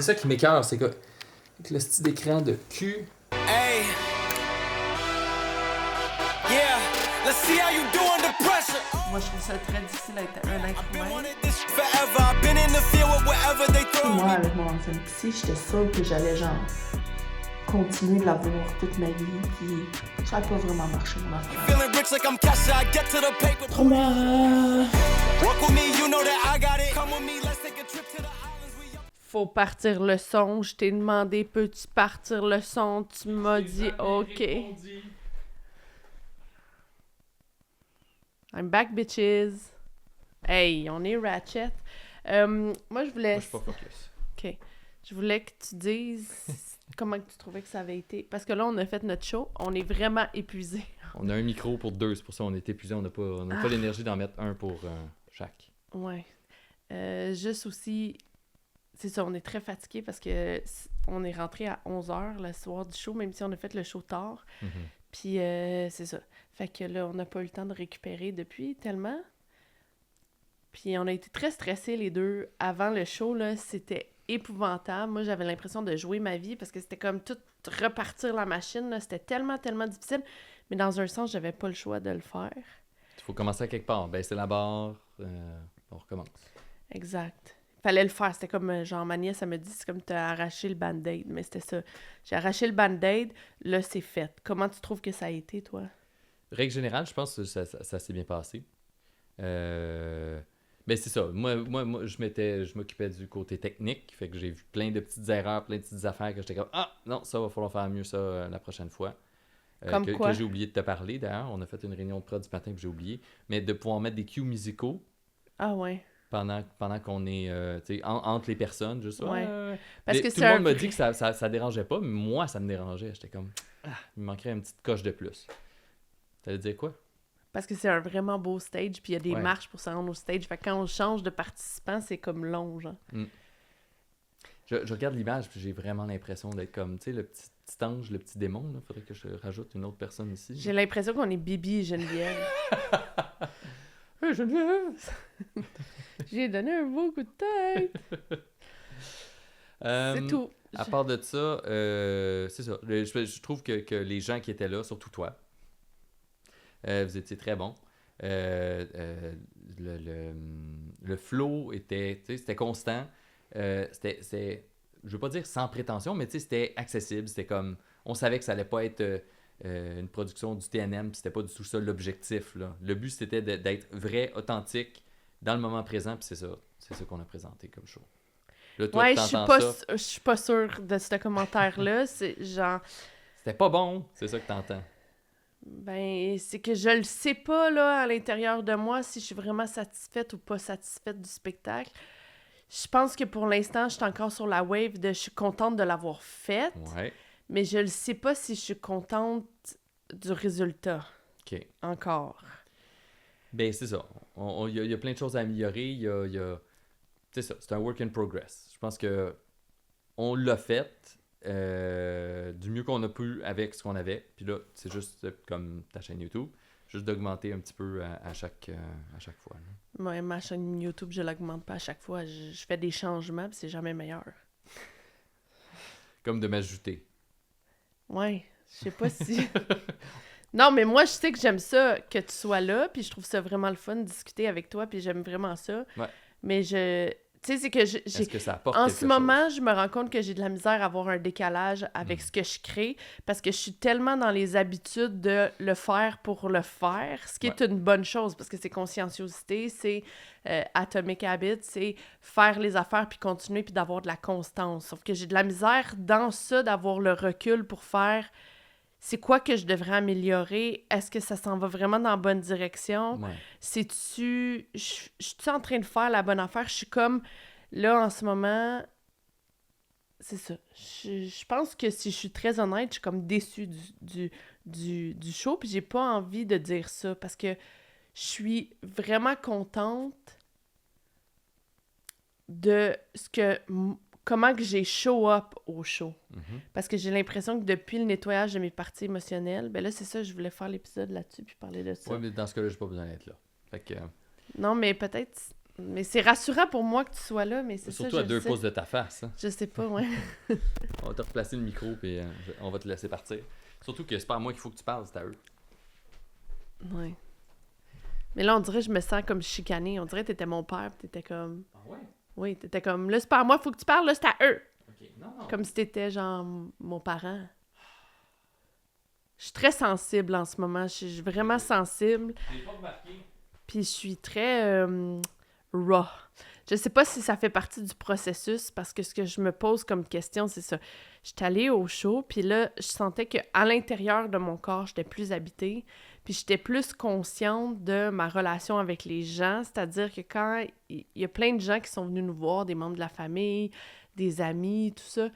c'est ça qui m'écoeure, c'est que avec le style d'écran de cul. Hey. Yeah. Let's see how you do under pressure. Moi, je trouve ça très difficile d'être un être humain. Forever. I've been in the field with whatever they throw Moi, me. avec mon ancienne psy, j'étais sûre que j'allais genre continuer de la voir toute ma vie, puis ça n'a pas vraiment marché, mon affaire. Feeling rich like I'm Kesha. I get to the paper. Walk with me, you know that I got it. Come with me, let's take a trip to the islands. We up. Faut partir le son. Je t'ai demandé, peux-tu partir le son? Tu m'as dit, OK. I'm back, bitches. Hey, on est ratchet. Moi, je voulais... Moi, je suis pas focus. OK. Je voulais que tu dises comment que tu trouvais que ça avait été. Parce que là, on a fait notre show. On est vraiment épuisés. On a un micro pour deux, c'est pour ça qu'on est épuisé. On n'a pas l'énergie d'en mettre un pour chaque. Ouais. Juste aussi... C'est ça, on est très fatigués parce que on est rentré à 11h le soir du show, même si on a fait le show tard. Mm-hmm. Puis c'est ça. Fait que là, on n'a pas eu le temps de récupérer depuis tellement. Puis on a été très stressés les deux. Avant le show, là, c'était épouvantable. Moi, j'avais l'impression de jouer ma vie parce que c'était comme tout repartir la machine. Là. C'était tellement, tellement difficile. Mais dans un sens, j'avais pas le choix de le faire. Il faut commencer à quelque part. Baisser la barre, on recommence. Exact. Fallait le faire. C'était comme, genre, ma nièce, elle me dit, c'est comme t'as arraché le band-aid. Mais c'était ça. J'ai arraché le band-aid, là, c'est fait. Comment tu trouves que ça a été, toi? Règle générale, je pense que ça s'est bien passé. Mais c'est ça. Moi je m'occupais du côté technique. Fait que j'ai vu plein de petites erreurs, plein de petites affaires que j'étais comme « Ah, non, ça va falloir faire mieux ça la prochaine fois. » Comme quoi? Que j'ai oublié de te parler, d'ailleurs. On a fait une réunion de prod du matin que j'ai oublié. Mais de pouvoir mettre des cues musicaux Ah ouais. pendant qu'on est entre les personnes, juste Ouais. ouais. Parce que tout c'est le un monde m'a vrai- dit que ça dérangeait pas, mais moi, ça me dérangeait. J'étais comme il me manquerait une petite coche de plus. T'allais dire quoi? Parce que c'est un vraiment beau stage, puis il y a des Ouais. marches pour se rendre au stage. Fait que quand on change de participant, c'est comme long, genre. Je regarde l'image, puis j'ai vraiment l'impression d'être comme, tu sais, le petit ange, le petit démon. Il faudrait que je rajoute une autre personne ici. J'ai l'impression qu'on est Bibi et Geneviève. Hey, Geneviève! J'ai donné un beau coup de tête. C'est tout. À part de ça, c'est ça. Je trouve que les gens qui étaient là, surtout toi, vous étiez très bons. Le flow était, tu sais, c'était constant. C'était, je veux pas dire sans prétention, mais tu sais, c'était accessible. C'était comme, on savait que ça allait pas être une production du TNM, puis c'était pas du tout ça l'objectif, là. Le but, c'était d'être vrai, authentique, dans le moment présent, puis c'est ça qu'on a présenté comme show. Là, toi, Ouais, t'entends ça, je suis pas sûre de ce commentaire-là. C'est genre... c'était pas bon, c'est ça que t'entends. Ben, c'est que je le sais pas, là, à l'intérieur de moi, si je suis vraiment satisfaite ou pas satisfaite du spectacle. Je pense que pour l'instant, je suis encore sur la wave de je suis contente de l'avoir faite, Ouais, mais je le sais pas si je suis contente du résultat. ok. Encore. Ben, c'est ça. Il y a plein de choses à améliorer. C'est ça, c'est un work in progress. Je pense que on l'a fait du mieux qu'on a pu avec ce qu'on avait. Puis là, c'est juste comme ta chaîne YouTube, juste d'augmenter un petit peu à chaque fois. Là. Ouais, ma chaîne YouTube, je l'augmente pas à chaque fois. Je fais des changements, puis c'est jamais meilleur. Comme de m'ajouter. Ouais, je sais pas si... Non, mais moi, je sais que j'aime ça, que tu sois là, puis je trouve ça vraiment le fun de discuter avec toi, puis j'aime vraiment ça. Ouais. Mais je... Tu sais, c'est que j'ai... Est-ce que ça apporte En quelque ce moment, chose? je me rends compte que j'ai de la misère à avoir un décalage avec ce que je crée, parce que je suis tellement dans les habitudes de le faire pour le faire, ce qui est une bonne chose, parce que c'est conscienciosité, c'est Atomic Habits, c'est faire les affaires, puis continuer, puis d'avoir de la constance. Sauf que j'ai de la misère dans ça, d'avoir le recul pour faire... C'est quoi que je devrais améliorer? Est-ce que ça s'en va vraiment dans la bonne direction? Ouais. Je suis en train de faire la bonne affaire? Je suis comme, là, en ce moment, c'est ça. Je pense que si je suis très honnête, je suis comme déçue du show, puis j'ai pas envie de dire ça, parce que je suis vraiment contente de comment que j'ai show up au show. Mhm. Parce que j'ai l'impression que depuis le nettoyage de mes parties émotionnelles, ben là, c'est ça, je voulais faire l'épisode là-dessus puis parler de ça. Ouais, mais dans ce cas-là, j'ai pas besoin d'être là. Fait que... Non, mais peut-être... Mais c'est rassurant pour moi que tu sois là, mais c'est Surtout ça, à 2 pouces de ta face. Hein. Je sais pas, ouais. On va te replacer le micro puis on va te laisser partir. Surtout que c'est pas à moi qu'il faut que tu parles, c'est à eux. Ouais. Mais là, on dirait que je me sens comme chicanée. On dirait que t'étais mon père, pis t'étais comme... Ah ouais? Oui, t'étais comme, là, c'est pas à moi, faut que tu parles, là, c'est à eux. Ok, non. Comme si t'étais, genre, mon parent. Je suis très sensible en ce moment. Je suis vraiment sensible. J'ai pas remarqué. Puis je suis très raw. Je sais pas si ça fait partie du processus, parce que ce que je me pose comme question, c'est ça. J'étais allée au show, puis là, je sentais qu'à l'intérieur de mon corps, j'étais plus habitée. Puis j'étais plus consciente de ma relation avec les gens. C'est-à-dire que quand il y a plein de gens qui sont venus nous voir, des membres de la famille, des amis, tout ça.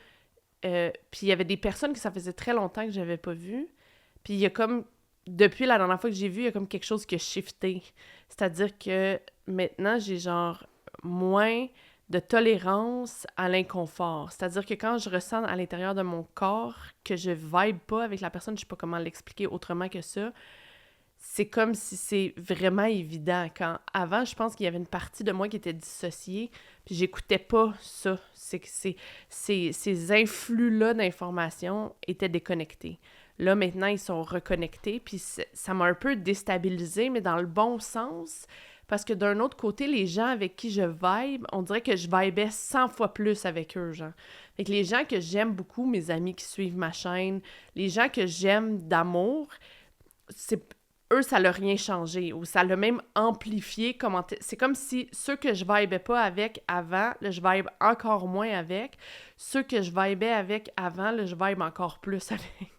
Puis il y avait des personnes que ça faisait très longtemps que j'avais pas vues. Puis il y a comme, depuis la dernière fois que j'ai vu, il y a comme quelque chose qui a shifté. C'est-à-dire que maintenant, j'ai genre moins de tolérance à l'inconfort. C'est-à-dire que quand je ressens à l'intérieur de mon corps que je vibe pas avec la personne, je sais pas comment l'expliquer autrement que ça, c'est comme si c'est vraiment évident. Quand avant, je pense qu'il y avait une partie de moi qui était dissociée, puis j'écoutais pas ça. C'est que ces influx-là d'informations étaient déconnectés. Là, maintenant, ils sont reconnectés, puis ça m'a un peu déstabilisée, mais dans le bon sens, parce que d'un autre côté, les gens avec qui je vibe, on dirait que je vibais 100 fois plus avec eux, genre. Fait que les gens que j'aime beaucoup, mes amis qui suivent ma chaîne, les gens que j'aime d'amour, eux, ça l'a rien changé, ou ça l'a même amplifié. C'est comme si ceux que je vibais pas avec avant, là, je vibe encore moins avec. Ceux que je vibais avec avant, là, je vibe encore plus avec.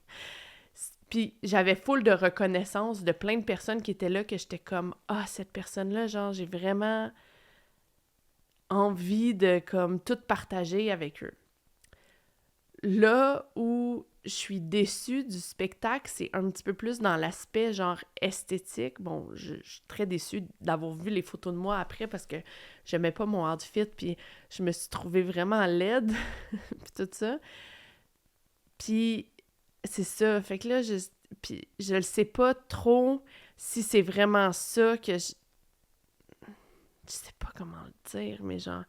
Puis j'avais full de reconnaissance de plein de personnes qui étaient là, que j'étais comme « Ah, cette personne-là, genre, j'ai vraiment envie de, comme, tout partager avec eux. » Là où je suis déçue du spectacle, c'est un petit peu plus dans l'aspect, genre, esthétique. Bon, je suis très déçue d'avoir vu les photos de moi après parce que j'aimais pas mon outfit, puis je me suis trouvée vraiment laide, puis tout ça. Puis c'est ça. Fait que là, puis je le sais pas trop si c'est vraiment ça que je sais pas comment le dire, mais genre...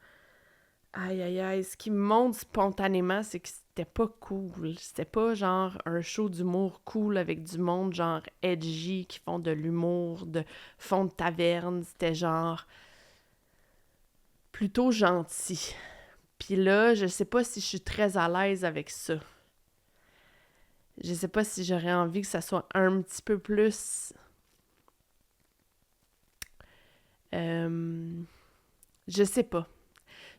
Aïe, aïe, aïe. Ce qui me montre spontanément, c'est que c'était pas cool. C'était pas genre un show d'humour cool avec du monde genre edgy qui font de l'humour, de fond de taverne. C'était genre plutôt gentil. Puis là, je sais pas si je suis très à l'aise avec ça. Je sais pas si j'aurais envie que ça soit un petit peu plus... Je sais pas.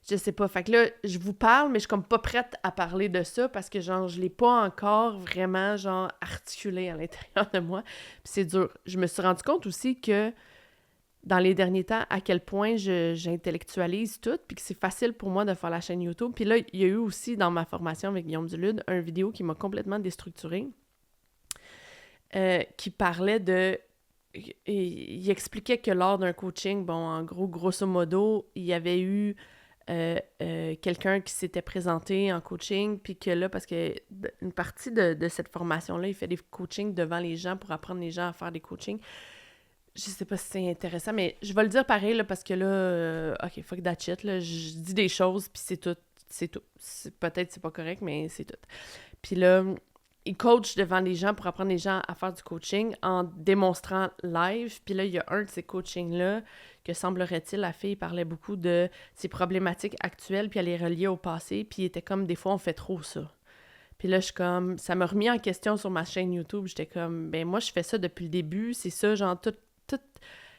Je sais pas. Fait que là, je vous parle, mais je suis comme pas prête à parler de ça parce que, genre, je l'ai pas encore vraiment, genre, articulé à l'intérieur de moi. Puis c'est dur. Je me suis rendu compte aussi que, dans les derniers temps, à quel point j'intellectualise tout, puis que c'est facile pour moi de faire la chaîne YouTube. Puis là, il y a eu aussi, dans ma formation avec Guillaume Dulude, une vidéo qui m'a complètement déstructurée, qui parlait de... Il expliquait que lors d'un coaching, bon, en gros, grosso modo, il y avait eu... quelqu'un qui s'était présenté en coaching, puis que là, parce que une partie de cette formation-là, il fait des coachings devant les gens pour apprendre les gens à faire des coachings. Je sais pas si c'est intéressant, mais je vais le dire pareil, là, parce que là, OK, fuck that shit, là, je dis des choses, puis c'est tout. Peut-être c'est pas correct, mais c'est tout. Puis là, il coach devant les gens pour apprendre les gens à faire du coaching en démonstrant live. Puis là, il y a un de ces coachings-là que, semblerait-il, la fille parlait beaucoup de ses problématiques actuelles, puis elle les reliait au passé, puis il était comme, des fois, on fait trop ça. Puis là, je suis comme, ça m'a remis en question sur ma chaîne YouTube. J'étais comme, ben moi, je fais ça depuis le début. C'est ça, genre, tout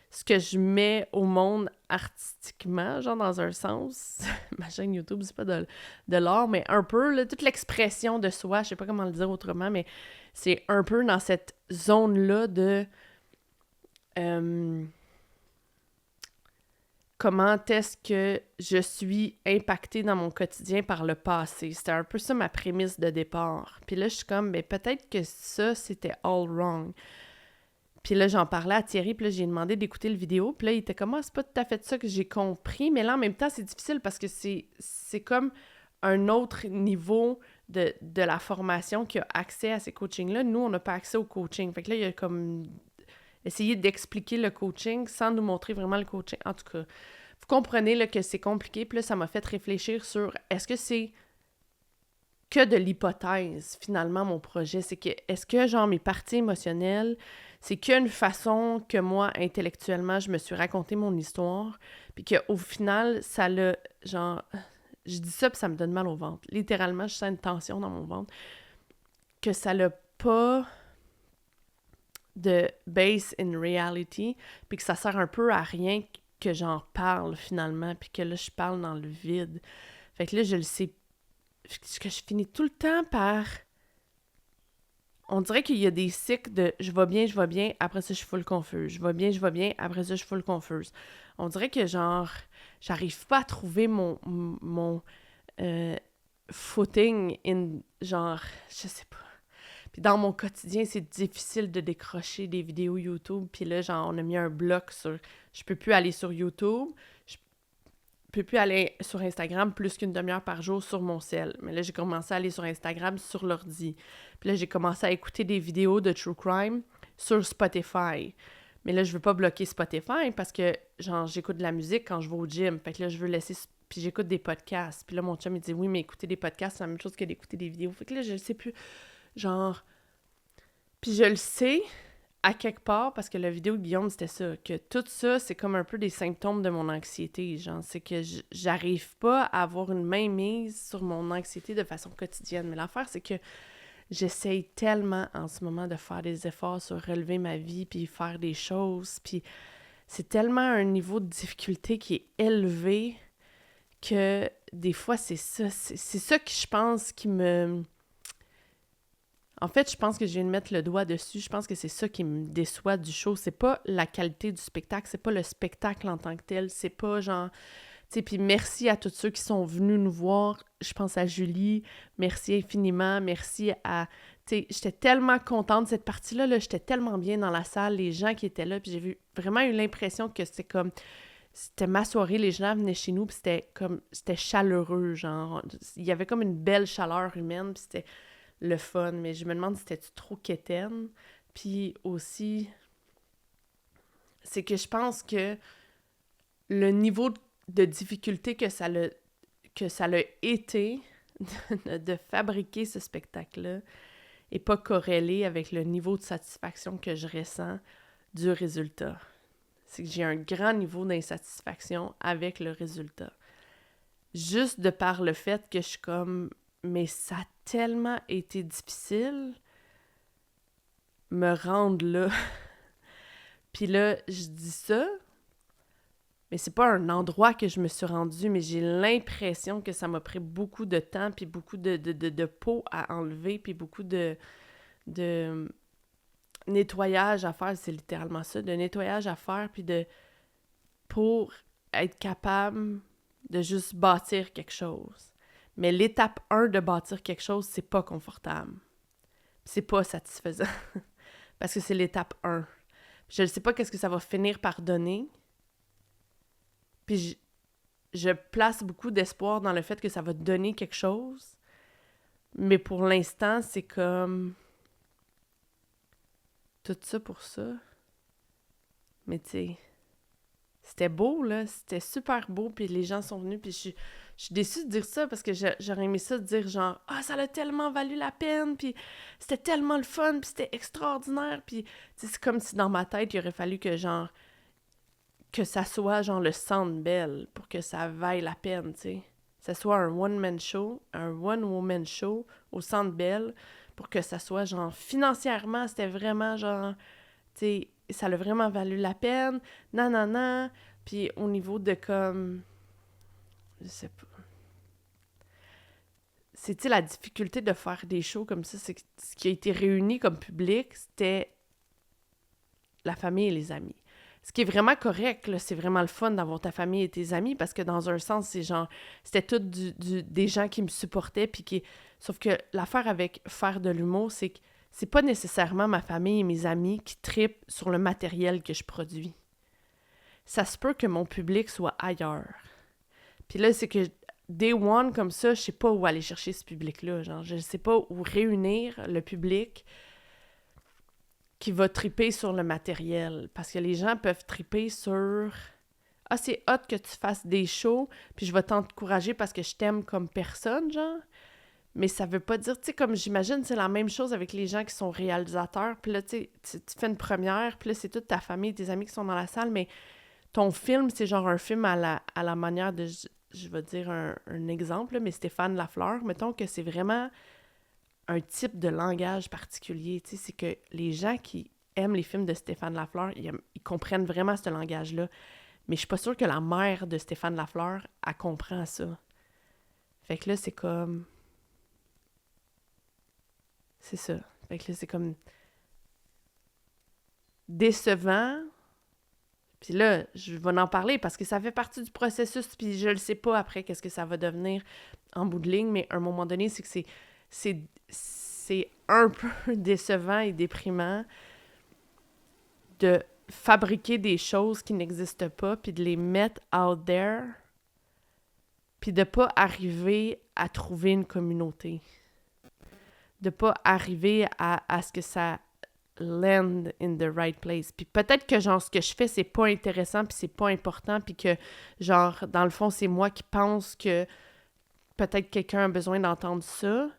ce que je mets au monde artistiquement, genre, dans un sens. Ma chaîne YouTube, c'est pas de l'art, mais un peu, là, toute l'expression de soi, je sais pas comment le dire autrement, mais c'est un peu dans cette zone-là de... comment est-ce que je suis impactée dans mon quotidien par le passé. C'était un peu ça ma prémisse de départ. Puis là, je suis comme, ben peut-être que ça, c'était all wrong. Puis là, j'en parlais à Thierry, puis là, j'ai demandé d'écouter le vidéo. Puis là, il était comme, ah, c'est pas tout à fait ça que j'ai compris. Mais là, en même temps, c'est difficile parce que c'est comme un autre niveau de la formation qui a accès à ces coachings-là. Nous, on n'a pas accès au coaching. Fait que là, il y a comme... essayer d'expliquer le coaching sans nous montrer vraiment le coaching. En tout cas, vous comprenez là, que c'est compliqué. Puis là, ça m'a fait réfléchir sur est-ce que c'est que de l'hypothèse, finalement, mon projet? C'est que, est-ce que, genre, mes parties émotionnelles, c'est qu'une façon que moi, intellectuellement, je me suis raconté mon histoire, puis qu'au final, ça l'a, genre, je dis ça, puis ça me donne mal au ventre. Littéralement, je sens une tension dans mon ventre, que ça l'a pas de base in reality, puis que ça sert un peu à rien que j'en parle, finalement, puis que là, je parle dans le vide. Fait que là, je le sais que je finis tout le temps par... On dirait qu'il y a des cycles de « je vais bien, après ça, je suis full confuse. Je vais bien, après ça, je suis full confuse. » On dirait que, genre, j'arrive pas à trouver mon footing in... Genre, je sais pas. Puis dans mon quotidien, c'est difficile de décrocher des vidéos YouTube. Puis là, genre, on a mis un bloc sur... Je peux plus aller sur YouTube. Je peux plus aller sur Instagram plus qu'une demi-heure par jour sur mon cell. Mais là, j'ai commencé à aller sur Instagram sur l'ordi. Puis là, j'ai commencé à écouter des vidéos de True Crime sur Spotify. Mais là, je veux pas bloquer Spotify parce que, genre, j'écoute de la musique quand je vais au gym. Fait que là, je veux laisser... Puis j'écoute des podcasts. Puis là, mon chum, il dit « Oui, mais écouter des podcasts, c'est la même chose que d'écouter des vidéos. » Fait que là, je le sais plus. Genre... Puis je le sais... à quelque part, parce que la vidéo de Guillaume, c'était ça, que tout ça, c'est comme un peu des symptômes de mon anxiété, genre, c'est que j'arrive pas à avoir une mainmise sur mon anxiété de façon quotidienne, mais l'affaire, c'est que j'essaye tellement en ce moment de faire des efforts sur relever ma vie, puis faire des choses, puis c'est tellement un niveau de difficulté qui est élevé que des fois, c'est ça que je pense qui me... En fait, je pense que je viens de mettre le doigt dessus. Je pense que c'est ça qui me déçoit du show. C'est pas la qualité du spectacle, c'est pas le spectacle en tant que tel. C'est pas genre... Tu sais, puis merci à tous ceux qui sont venus nous voir. Je pense à Julie. Merci infiniment. Merci à... Tu sais, j'étais tellement contente de cette partie-là. Là. J'étais tellement bien dans la salle. Les gens qui étaient là. Puis j'ai vraiment eu l'impression que c'était comme... C'était ma soirée. Les gens venaient chez nous. Puis c'était chaleureux, genre. Il y avait comme une belle chaleur humaine. Puis c'était... le fun, mais je me demande si c'était trop quétaine. Puis aussi, c'est que je pense que le niveau de difficulté que ça l'a été de fabriquer ce spectacle-là est pas corrélé avec le niveau de satisfaction que je ressens du résultat. C'est que j'ai un grand niveau d'insatisfaction avec le résultat. Juste de par le fait que je suis comme... Mais ça a tellement été difficile me rendre là. Puis là, je dis ça, mais c'est pas un endroit que je me suis rendue, mais j'ai l'impression que ça m'a pris beaucoup de temps, puis beaucoup de peau à enlever, puis beaucoup de nettoyage à faire, c'est littéralement ça, de nettoyage à faire, puis pour être capable de juste bâtir quelque chose. Mais l'étape 1 de bâtir quelque chose, c'est pas confortable. C'est pas satisfaisant. Parce que c'est l'étape 1. Je ne sais pas qu'est-ce que ça va finir par donner. Puis je place beaucoup d'espoir dans le fait que ça va donner quelque chose. Mais pour l'instant, c'est comme... Tout ça pour ça. Mais tu sais... C'était beau, là. C'était super beau. Puis les gens sont venus. Puis je suis déçue de dire ça parce que j'aurais aimé ça de dire genre « Ah, ça a tellement valu la peine. Puis c'était tellement le fun. Puis c'était extraordinaire. » Puis c'est comme si dans ma tête, il aurait fallu que genre... que ça soit genre le Centre Bell pour que ça vaille la peine, tu sais. Que ça soit un one-man show, un one-woman show au Centre Bell pour que ça soit genre financièrement, c'était vraiment genre... Tu sais, ça a vraiment valu la peine, non. Puis au niveau de comme... Je sais pas. C'est, tu sais, la difficulté de faire des shows comme ça, c'est que ce qui a été réuni comme public, c'était la famille et les amis. Ce qui est vraiment correct, là, c'est vraiment le fun d'avoir ta famille et tes amis, parce que dans un sens, c'est genre... C'était tout des gens qui me supportaient, puis qui... Sauf que l'affaire avec faire de l'humour, c'est que c'est pas nécessairement ma famille et mes amis qui trippent sur le matériel que je produis. Ça se peut que mon public soit ailleurs. Puis là, c'est que day one, comme ça, je sais pas où aller chercher ce public-là. Genre, je sais pas où réunir le public qui va tripper sur le matériel. Parce que les gens peuvent tripper sur « Ah, c'est hot que tu fasses des shows, puis je vais t'encourager parce que je t'aime comme personne, genre. » Mais ça veut pas dire, tu sais, comme j'imagine, c'est la même chose avec les gens qui sont réalisateurs. Puis là, tu sais, tu fais une première, puis là, c'est toute ta famille, tes amis qui sont dans la salle, mais ton film, c'est genre un film à la manière de, je vais dire un exemple, là, mais Stéphane Lafleur, mettons que c'est vraiment un type de langage particulier, tu sais, c'est que les gens qui aiment les films de Stéphane Lafleur, ils comprennent vraiment ce langage-là. Mais je suis pas sûre que la mère de Stéphane Lafleur, elle comprend ça. Fait que là, c'est comme... C'est ça. Fait que là, c'est comme décevant. Puis là, je vais en parler parce que ça fait partie du processus, puis je le sais pas après qu'est-ce que ça va devenir en bout de ligne, mais à un moment donné, c'est que c'est un peu décevant et déprimant de fabriquer des choses qui n'existent pas, puis de les mettre out there, puis de pas arriver à trouver une communauté. De pas arriver à ce que ça land in the right place. Puis peut-être que, genre, ce que je fais, c'est pas intéressant, puis c'est pas important, puis que, genre, dans le fond, c'est moi qui pense que peut-être quelqu'un a besoin d'entendre ça.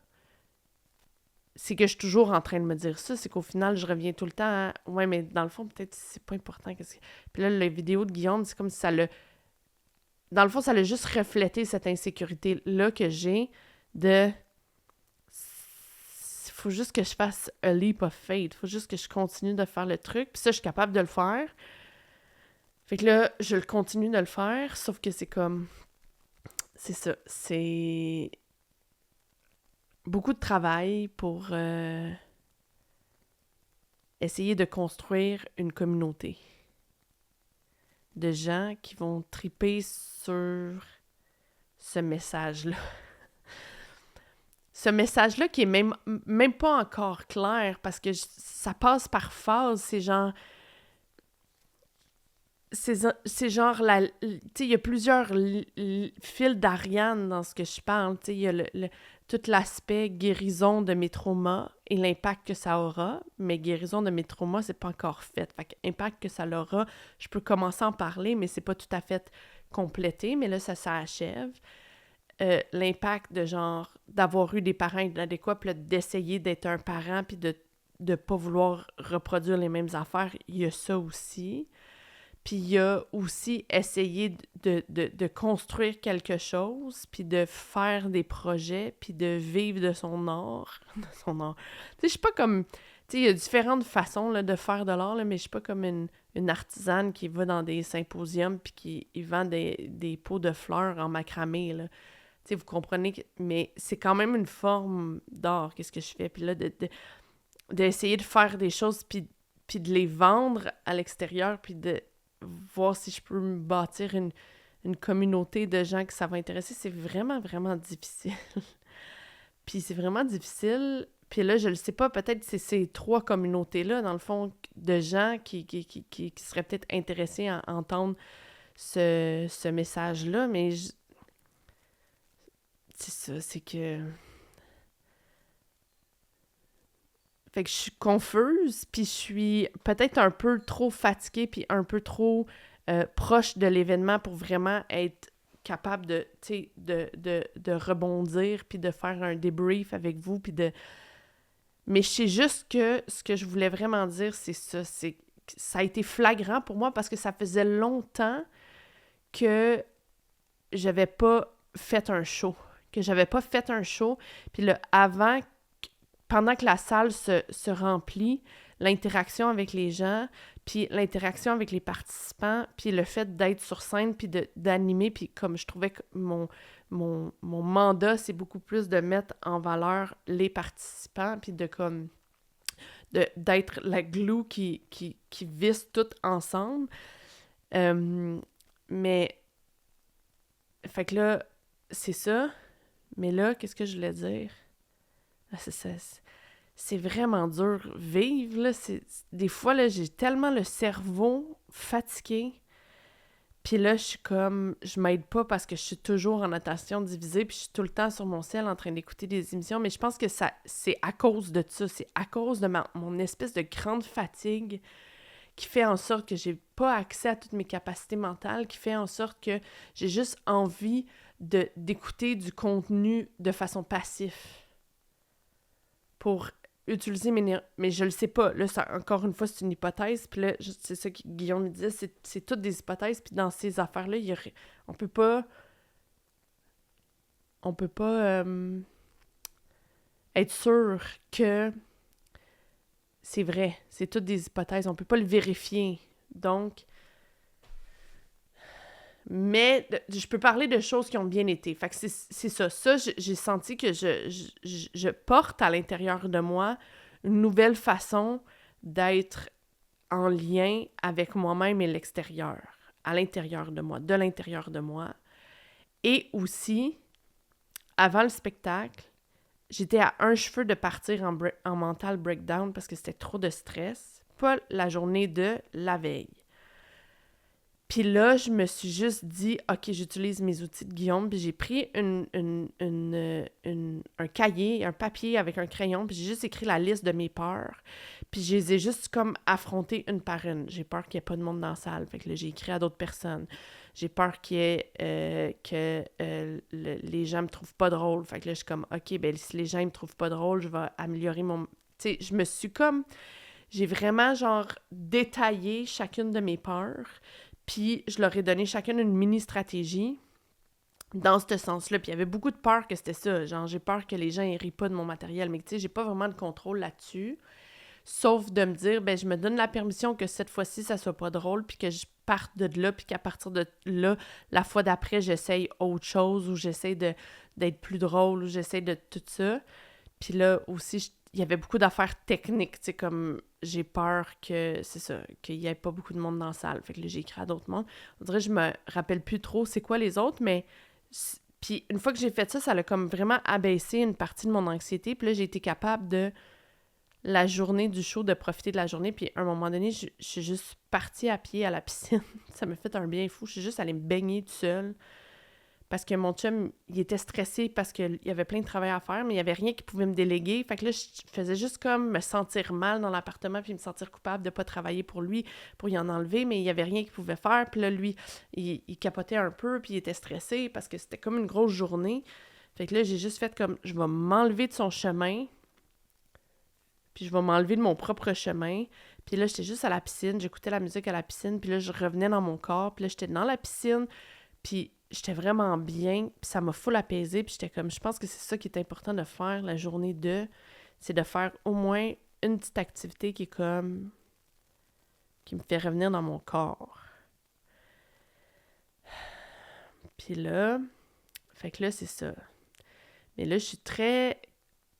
C'est que je suis toujours en train de me dire ça, c'est qu'au final, je reviens tout le temps à « Ouais, mais dans le fond, peut-être c'est pas important. » Puis là, la vidéo de Guillaume, c'est comme si ça l'a... Dans le fond, ça l'a juste reflété cette insécurité-là que j'ai de... Faut juste que je fasse a leap of faith. Faut juste que je continue de faire le truc. Puis ça, je suis capable de le faire. Fait que là, je le continue de le faire, sauf que c'est comme... C'est ça. C'est beaucoup de travail pour essayer de construire une communauté de gens qui vont triper sur ce message-là. Ce message-là qui est même pas encore clair parce que ça passe par phase. C'est genre... C'est genre... Tu sais, il y a plusieurs fils d'Ariane dans ce que je parle. Tu sais, il y a tout l'aspect guérison de mes traumas et l'impact que ça aura. Mais guérison de mes traumas, c'est pas encore fait. Fait que impact que ça aura, je peux commencer à en parler, mais c'est pas tout à fait complété. Mais là, ça s'achève. L'impact de genre d'avoir eu des parents inadéquats, puis là, d'essayer d'être un parent, puis de pas vouloir reproduire les mêmes affaires, il y a ça aussi. Puis il y a aussi essayer de construire quelque chose, puis de faire des projets, puis de vivre de son art. Tu sais, je suis pas comme... Tu sais, il y a différentes façons là, de faire de l'art, là, mais je suis pas comme une artisane qui va dans des symposiums puis qui vend des pots de fleurs en macramé, là. Tu sais, vous comprenez, mais c'est quand même une forme d'art, qu'est-ce que je fais. Puis là, d'essayer de faire des choses, puis de les vendre à l'extérieur, puis de voir si je peux me bâtir une communauté de gens que ça va intéresser, c'est vraiment, vraiment difficile. Puis c'est vraiment difficile. Puis là, je le sais pas, peut-être c'est ces 3 communautés-là, dans le fond, de gens qui seraient peut-être intéressés à entendre ce message-là, mais... C'est ça, c'est que... Fait que je suis confuse, puis je suis peut-être un peu trop fatiguée, puis un peu trop proche de l'événement pour vraiment être capable de, tu sais, de rebondir, puis de faire un débrief avec vous, puis de... Mais je sais juste que ce que je voulais vraiment dire, c'est ça, c'est que ça a été flagrant pour moi parce que ça faisait longtemps que j'avais pas fait un show. Puis là, pendant que la salle se remplit, l'interaction avec les gens, puis l'interaction avec les participants, puis le fait d'être sur scène, puis d'animer, puis comme je trouvais que mon mandat, c'est beaucoup plus de mettre en valeur les participants, puis d'être la glue qui visse tout ensemble. Mais, fait que là, c'est ça. Mais là, qu'est-ce que je voulais dire? C'est vraiment dur vivre, là. Des fois, là, j'ai tellement le cerveau fatigué. Puis là, je suis comme... Je m'aide pas parce que je suis toujours en attention divisée, puis je suis tout le temps sur mon cell en train d'écouter des émissions. Mais je pense que c'est à cause de ça. C'est à cause de mon espèce de grande fatigue qui fait en sorte que j'ai pas accès à toutes mes capacités mentales, qui fait en sorte que j'ai juste envie d'écouter du contenu de façon passive pour utiliser mais je le sais pas. Là, encore une fois, c'est une hypothèse. Puis là, c'est ça que Guillaume me disait, c'est toutes des hypothèses. Puis dans ces affaires-là, on peut pas être sûr que c'est vrai. C'est toutes des hypothèses. On peut pas le vérifier. Donc, mais je peux parler de choses qui ont bien été. Fait que c'est ça. Ça, j'ai senti que je porte à l'intérieur de moi une nouvelle façon d'être en lien avec moi-même et l'extérieur. À l'intérieur de moi, de l'intérieur de moi. Et aussi, avant le spectacle, j'étais à un cheveu de partir en mental breakdown parce que c'était trop de stress. Pas la journée de la veille. Puis là, je me suis juste dit, OK, j'utilise mes outils de Guillaume, puis j'ai pris un cahier, un papier avec un crayon, puis j'ai juste écrit la liste de mes peurs, puis je les ai juste comme affrontées une par une. J'ai peur qu'il n'y ait pas de monde dans la salle, fait que là, j'ai écrit à d'autres personnes. J'ai peur qu'il y ait, que les gens me trouvent pas drôle, fait que là, je suis comme, OK, ben si les gens me trouvent pas drôle, je vais améliorer mon... Tu sais, je me suis comme... J'ai vraiment, genre, détaillé chacune de mes peurs, puis je leur ai donné chacune une mini-stratégie dans ce sens-là. Puis il y avait beaucoup de peur que c'était ça. Genre, j'ai peur que les gens ne rient pas de mon matériel. Mais tu sais, j'ai pas vraiment de contrôle là-dessus. Sauf de me dire, ben je me donne la permission que cette fois-ci, ça soit pas drôle, puis que je parte de là, puis qu'à partir de là, la fois d'après, j'essaye autre chose, ou j'essaie d'être plus drôle, ou j'essaie de tout ça. Puis là aussi, il y avait beaucoup d'affaires techniques, tu sais, comme j'ai peur que, c'est ça, qu'il n'y ait pas beaucoup de monde dans la salle. Fait que là, j'ai écrit à d'autres mondes. On dirait que je me rappelle plus trop c'est quoi les autres, mais... Puis une fois que j'ai fait ça, ça a comme vraiment abaissé une partie de mon anxiété. Puis là, j'ai été capable de, la journée du show, de profiter de la journée. Puis à un moment donné, je suis juste partie à pied à la piscine. Ça m'a fait un bien fou. Je suis juste allée me baigner toute seule. Parce que mon chum, il était stressé parce qu'il y avait plein de travail à faire, mais il n'y avait rien qui pouvait me déléguer. Fait que là, je faisais juste comme me sentir mal dans l'appartement puis me sentir coupable de ne pas travailler pour lui, pour y en enlever, mais il n'y avait rien qu'il pouvait faire. Puis là, lui, il capotait un peu puis il était stressé parce que c'était comme une grosse journée. Fait que là, j'ai juste fait comme, je vais m'enlever de son chemin, puis je vais m'enlever de mon propre chemin. Puis là, j'étais juste à la piscine, j'écoutais la musique à la piscine, puis là, je revenais dans mon corps, puis là, j'étais dans la piscine, puis j'étais vraiment bien, puis ça m'a full apaisée, puis j'étais comme, je pense que c'est ça qui est important de faire la journée c'est de faire au moins une petite activité qui est comme, qui me fait revenir dans mon corps. Puis là, fait que là, c'est ça. Mais là, je suis très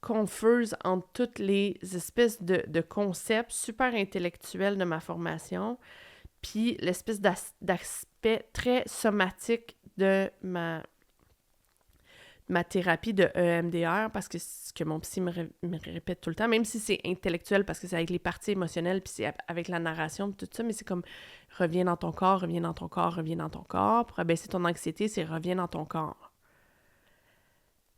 confuse entre toutes les espèces de concepts super intellectuels de ma formation, puis l'espèce d'aspect très somatique de ma thérapie de EMDR, parce que c'est ce que mon psy me répète tout le temps, même si c'est intellectuel, parce que c'est avec les parties émotionnelles, puis c'est avec la narration, tout ça, mais c'est comme « reviens dans ton corps, reviens dans ton corps, reviens dans ton corps ». Pour abaisser ton anxiété, c'est « reviens dans ton corps ».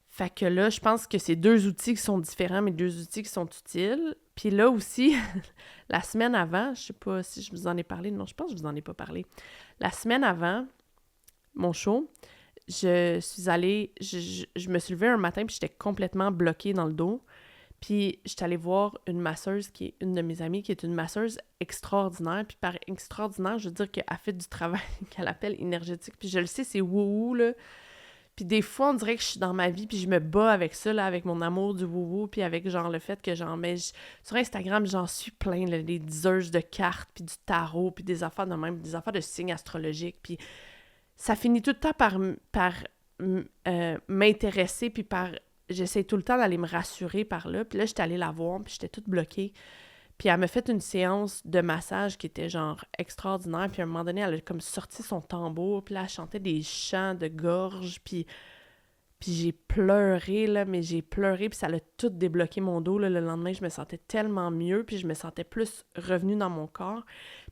Fait que là, je pense que c'est deux outils qui sont différents, mais deux outils qui sont utiles. Puis là aussi, la semaine avant, je sais pas si je vous en ai parlé, non, je pense que je vous en ai pas parlé. La semaine avant mon show, je suis allée, je me suis levée un matin puis j'étais complètement bloquée dans le dos. Puis j'étais allée voir une masseuse qui est une de mes amies, qui est une masseuse extraordinaire. Puis par extraordinaire, je veux dire qu'elle fait du travail qu'elle appelle énergétique. Puis je le sais, c'est wouhou, là. Puis des fois, on dirait que je suis dans ma vie, puis je me bats avec ça, là, avec mon amour du wouhou, puis avec genre le fait que j'en mets... Sur Instagram, j'en suis plein, là, des diseuses de cartes, puis du tarot, puis des affaires de même, des affaires de signes astrologiques, puis ça finit tout le temps par m'intéresser, puis par... J'essaie tout le temps d'aller me rassurer par là, puis là, j'étais allée la voir, puis j'étais toute bloquée. Puis elle m'a fait une séance de massage qui était genre extraordinaire. Puis à un moment donné, elle a comme sorti son tambour. Puis là, elle chantait des chants de gorge. Puis j'ai pleuré, là, mais j'ai pleuré. Puis ça a tout débloqué mon dos. Là. Le lendemain, je me sentais tellement mieux. Puis je me sentais plus revenue dans mon corps.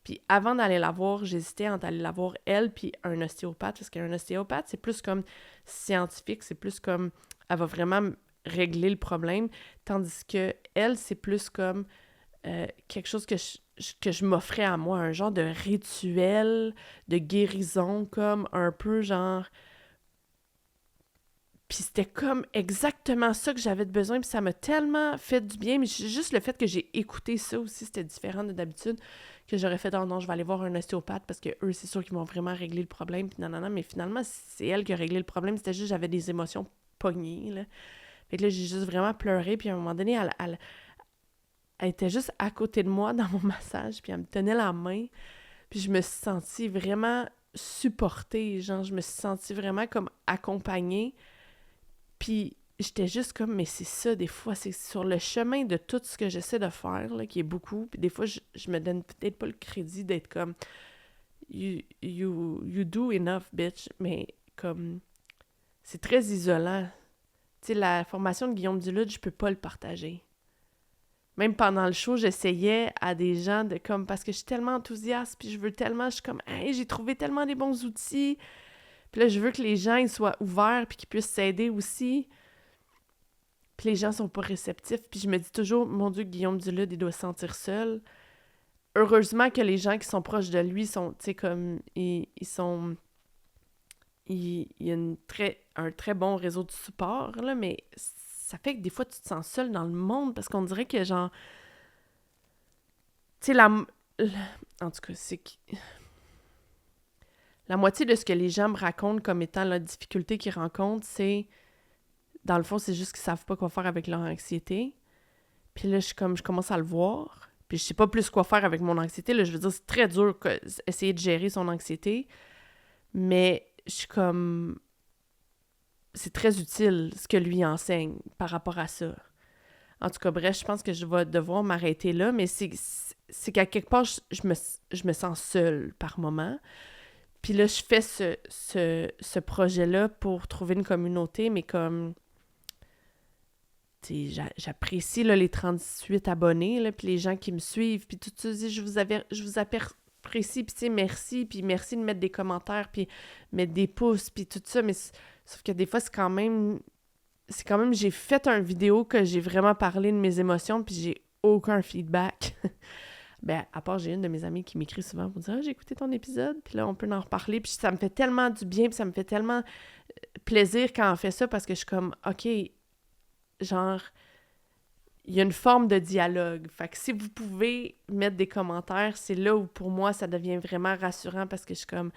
Puis avant d'aller la voir, j'hésitais entre aller la voir elle puis un ostéopathe. Parce qu'un ostéopathe, c'est plus comme scientifique. C'est plus comme... Elle va vraiment régler le problème. Tandis que elle, c'est plus comme... quelque chose que que je m'offrais à moi, un genre de rituel de guérison, comme un peu genre... Puis c'était comme exactement ça que j'avais de besoin, puis ça m'a tellement fait du bien, mais juste le fait que j'ai écouté ça aussi, c'était différent de d'habitude, que j'aurais fait « Oh non, je vais aller voir un ostéopathe parce que eux c'est sûr qu'ils vont vraiment régler le problème, puis non, mais finalement, c'est elle qui a réglé le problème, c'était juste j'avais des émotions pognées, là. Fait que là, j'ai juste vraiment pleuré, puis à un moment donné, elle était juste à côté de moi dans mon massage, puis elle me tenait la main, puis je me suis sentie vraiment supportée, genre, je me suis sentie vraiment comme accompagnée. Puis j'étais juste comme, mais c'est ça, des fois, c'est sur le chemin de tout ce que j'essaie de faire, là, qui est beaucoup, puis des fois, je me donne peut-être pas le crédit d'être comme you do enough, bitch, mais comme, c'est très isolant. Tu sais, la formation de Guillaume Duluth, je peux pas le partager. Même pendant le show, j'essayais à des gens de comme, parce que je suis tellement enthousiaste, puis je veux tellement, je suis comme, hey, j'ai trouvé tellement des bons outils. Puis là, je veux que les gens ils soient ouverts puis qu'ils puissent s'aider aussi. Puis les gens sont pas réceptifs. Puis je me dis toujours, mon Dieu, Guillaume Duluth, il doit se sentir seul. Heureusement que les gens qui sont proches de lui sont, tu sais, comme, il y a un très bon réseau de support, là, mais ça fait que des fois, tu te sens seul dans le monde parce qu'on dirait que, genre, tu sais, en tout cas, c'est que... La moitié de ce que les gens me racontent comme étant la difficulté qu'ils rencontrent, c'est... Dans le fond, c'est juste qu'ils savent pas quoi faire avec leur anxiété. Puis là, je commence à le voir. Puis je sais pas plus quoi faire avec mon anxiété. Là, je veux dire, c'est très dur essayer de gérer son anxiété. Mais je suis comme... C'est très utile ce que lui enseigne par rapport à ça. En tout cas, bref, je pense que je vais devoir m'arrêter là. Mais c'est qu'à quelque part, je me sens seule par moment. Puis là, je fais ce projet-là pour trouver une communauté, mais comme... Tu sais, j'apprécie là, les 38 abonnés, là, puis les gens qui me suivent, puis tout ça, je vous apprécie, puis tu sais, merci de mettre des commentaires, puis mettre des pouces, puis tout ça, mais sauf que des fois, c'est quand même, j'ai fait une vidéo que j'ai vraiment parlé de mes émotions, puis j'ai aucun feedback. Ben, à part, j'ai une de mes amies qui m'écrit souvent pour dire « Ah, j'ai écouté ton épisode, puis là, on peut en reparler. » Puis ça me fait tellement du bien, puis ça me fait tellement plaisir quand on fait ça, parce que je suis comme « OK, genre, il y a une forme de dialogue. » Fait que si vous pouvez mettre des commentaires, c'est là où, pour moi, ça devient vraiment rassurant, parce que je suis comme...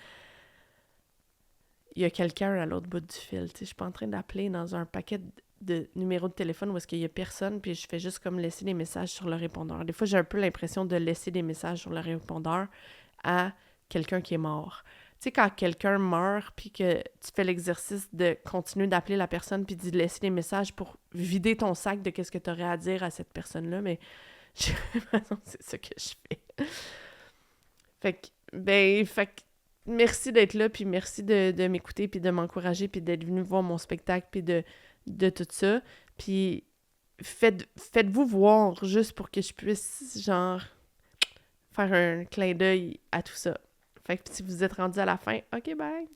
Il y a quelqu'un à l'autre bout du fil, tu sais. Je suis pas en train d'appeler dans un paquet de numéros de téléphone où est-ce qu'il y a personne, puis je fais juste comme laisser des messages sur le répondeur. Des fois, j'ai un peu l'impression de laisser des messages sur le répondeur à quelqu'un qui est mort. Tu sais, quand quelqu'un meurt, puis que tu fais l'exercice de continuer d'appeler la personne, puis de laisser des messages pour vider ton sac de qu'est-ce que tu aurais à dire à cette personne-là, mais j'ai l'impression que c'est ça que je fais. Fait que merci d'être là, puis merci de m'écouter, puis de m'encourager, puis d'être venu voir mon spectacle, puis de tout ça. Puis faites-vous voir juste pour que je puisse, genre, faire un clin d'œil à tout ça. Fait que si vous êtes rendu à la fin, OK, bye!